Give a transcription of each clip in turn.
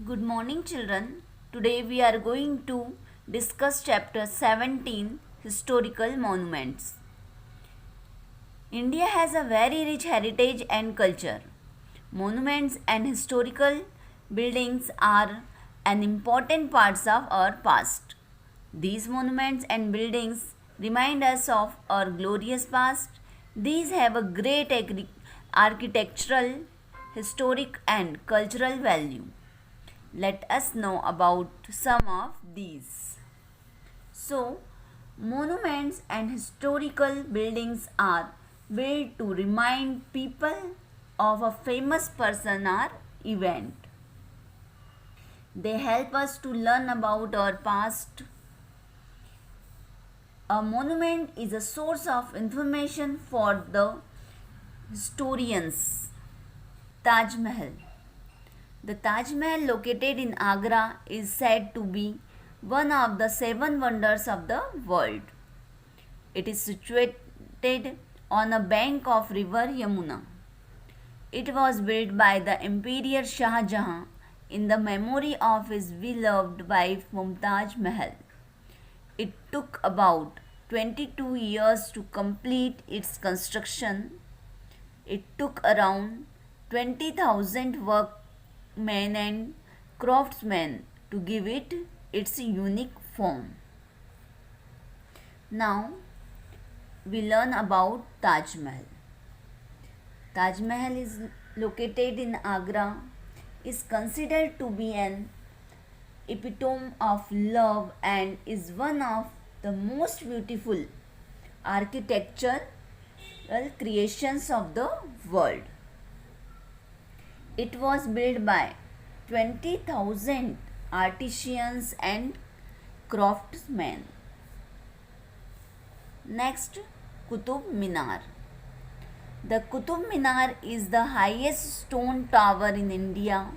Good morning, children. Today we are going to discuss chapter 17 Historical Monuments. India has a very rich heritage and culture. Monuments and historical buildings are an important parts of our past. These monuments and buildings remind us of our glorious past. These have a great architectural, historic and cultural value. Let us know about some of these. So, monuments and historical buildings are built to remind people of a famous person or event. They help us to learn about our past. A monument is a source of information for the historians. Taj Mahal. The Taj Mahal, located in Agra, is said to be one of the seven wonders of the world. It is situated on a bank of river Yamuna. It was built by the Emperor Shah Jahan in the memory of his beloved wife Mumtaz Mahal. It took about 22 years to complete its construction. It took around 20,000 workmen and craftsmen to give it its unique form. Now we learn about Taj Mahal. Taj Mahal is located in Agra, is considered to be an epitome of love and is one of the most beautiful architectural creations of the world. It was built by 20,000 artisans and craftsmen. Next, Qutub Minar. The Qutub Minar is the highest stone tower in India.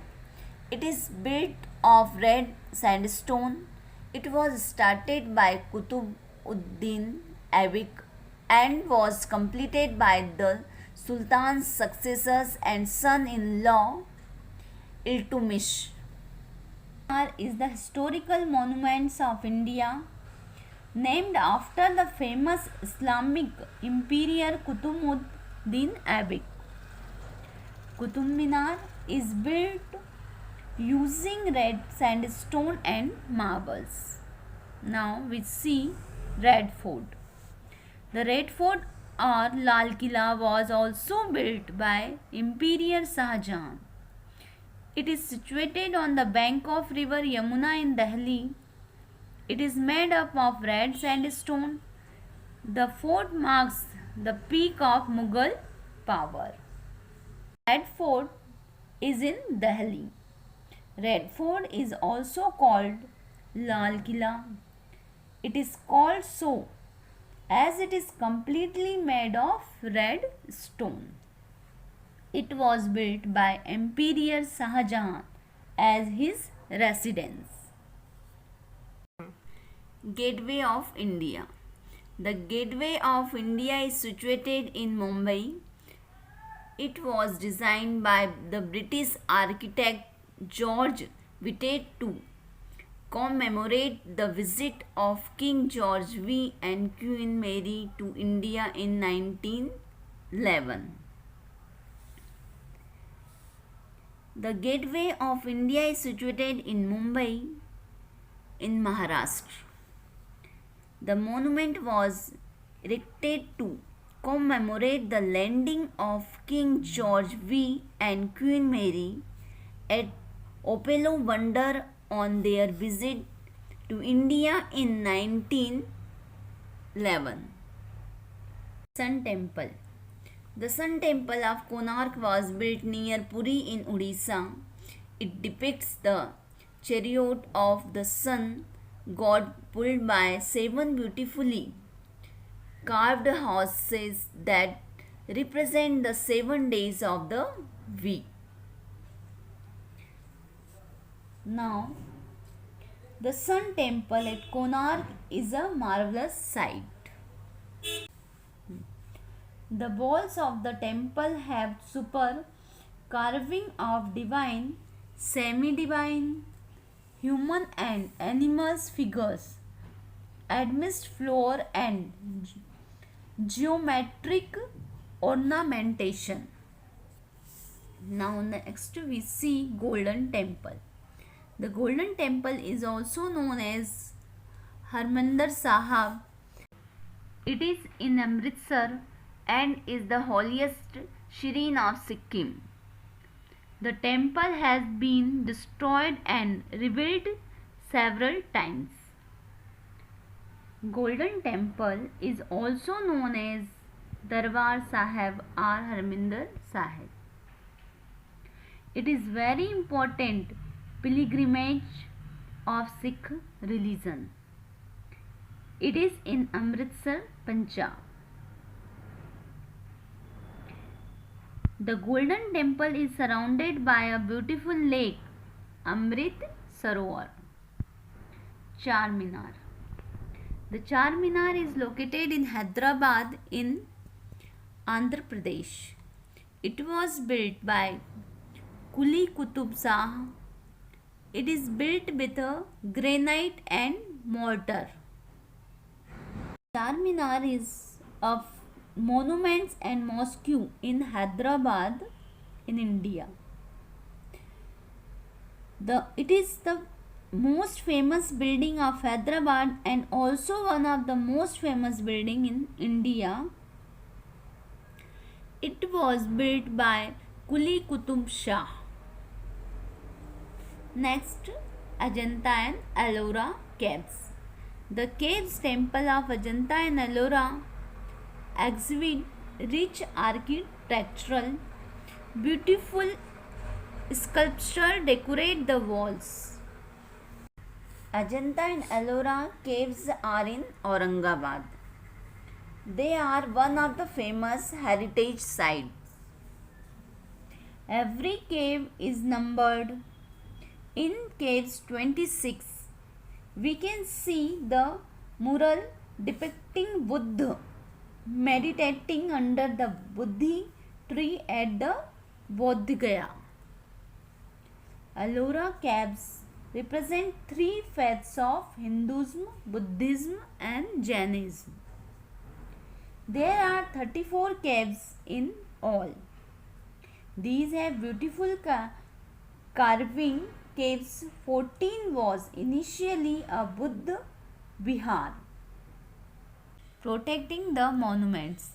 It is built of red sandstone. It was started by Qutb Uddin Aibak and was completed by the Sultan's successors and son-in-law Iltutmish. Minar is the historical monuments of India, named after the famous Islamic Emperor Qutb-ud-Din Aibak. Qutub Minar is built using red sandstone and marbles. Now we see Red Fort. The Red Fort or Lal Killa was also built by Emperor Shah Jahan. It is situated on the bank of river Yamuna in Delhi. It is made up of red sandstone. The fort marks the peak of Mughal power. Red Fort is in Delhi. Red Fort is also called Lal Killa. It is called so as it is completely made of red stone. It was built by Emperor Shah Jahan as his residence. Gateway of India. The Gateway of India is situated in Mumbai. It was designed by the British architect George Whitted to commemorate the visit of King George V and Queen Mary to India in 1911. The Gateway of India is situated in Mumbai, in Maharashtra. The monument was erected to commemorate the landing of King George V and Queen Mary at Opelo Bandar on their visit to India in 1911. Sun Temple. The Sun Temple of Konark was built near Puri in Odisha. It depicts the chariot of the sun god pulled by seven beautifully carved horses that represent the 7 days of the week. Now, the Sun Temple at Konark is a marvelous sight. The walls of the temple have super carving of divine semi-divine, human and animals figures amidst floor and geometric ornamentation. Now next we see Golden Temple. The Golden Temple is also known as Harmandir Sahib. It is in Amritsar and is the holiest shrine of Sikkim. The temple has been destroyed and rebuilt several times. Golden Temple is also known as Darbar Sahib or Harmandir Sahib. It is very important pilgrimage of Sikh religion. It is in Amritsar, Punjab. The Golden Temple is surrounded by a beautiful lake, Amrit Sarovar. Charminar. The Charminar is located in Hyderabad in Andhra Pradesh. It was built by Quli Qutub Shah. It is built with a granite and mortar. Charminar is a monuments and mosque in Hyderabad in India. It is the most famous building of Hyderabad and also one of the most famous building in India. It was built by Quli Qutub Shah. Next, Ajanta and Ellora caves. The caves temple of Ajanta and Ellora exhibit rich architectural, beautiful sculpture decorate the walls. Ajanta and Ellora caves are in Aurangabad. They are one of the famous heritage sites. Every cave is numbered. In caves 26, we can see the mural depicting Buddha meditating under the Bodhi tree at the Bodh Gaya. Ellora caves represent three faiths of Hinduism, Buddhism and Jainism. There are 34 caves in all. These have beautiful carving. Caves 14 was initially a Buddha Vihar. Protecting the monuments.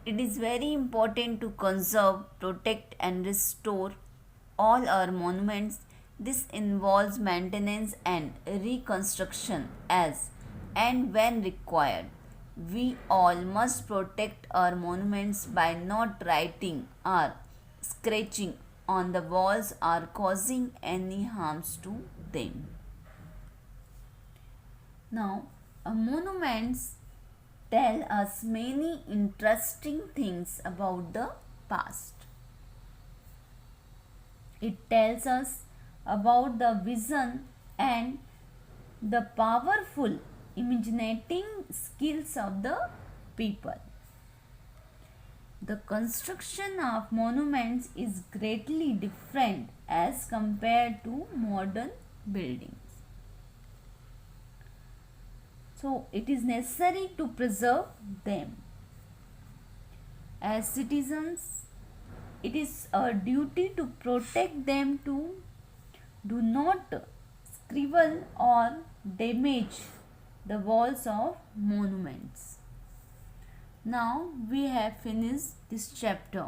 It is very important to conserve, protect and restore all our monuments. This involves maintenance and reconstruction as and when required. We all must protect our monuments by not writing or scratching on the walls or causing any harms to them. Now, monuments tell us many interesting things about the past. It tells us about the vision and the powerful imaginating skills of the people. The construction of monuments is greatly different as compared to modern buildings. So, it is necessary to preserve them. As citizens, it is our duty to protect them, to do not scribble or damage the walls of monuments. Now we have finished this chapter.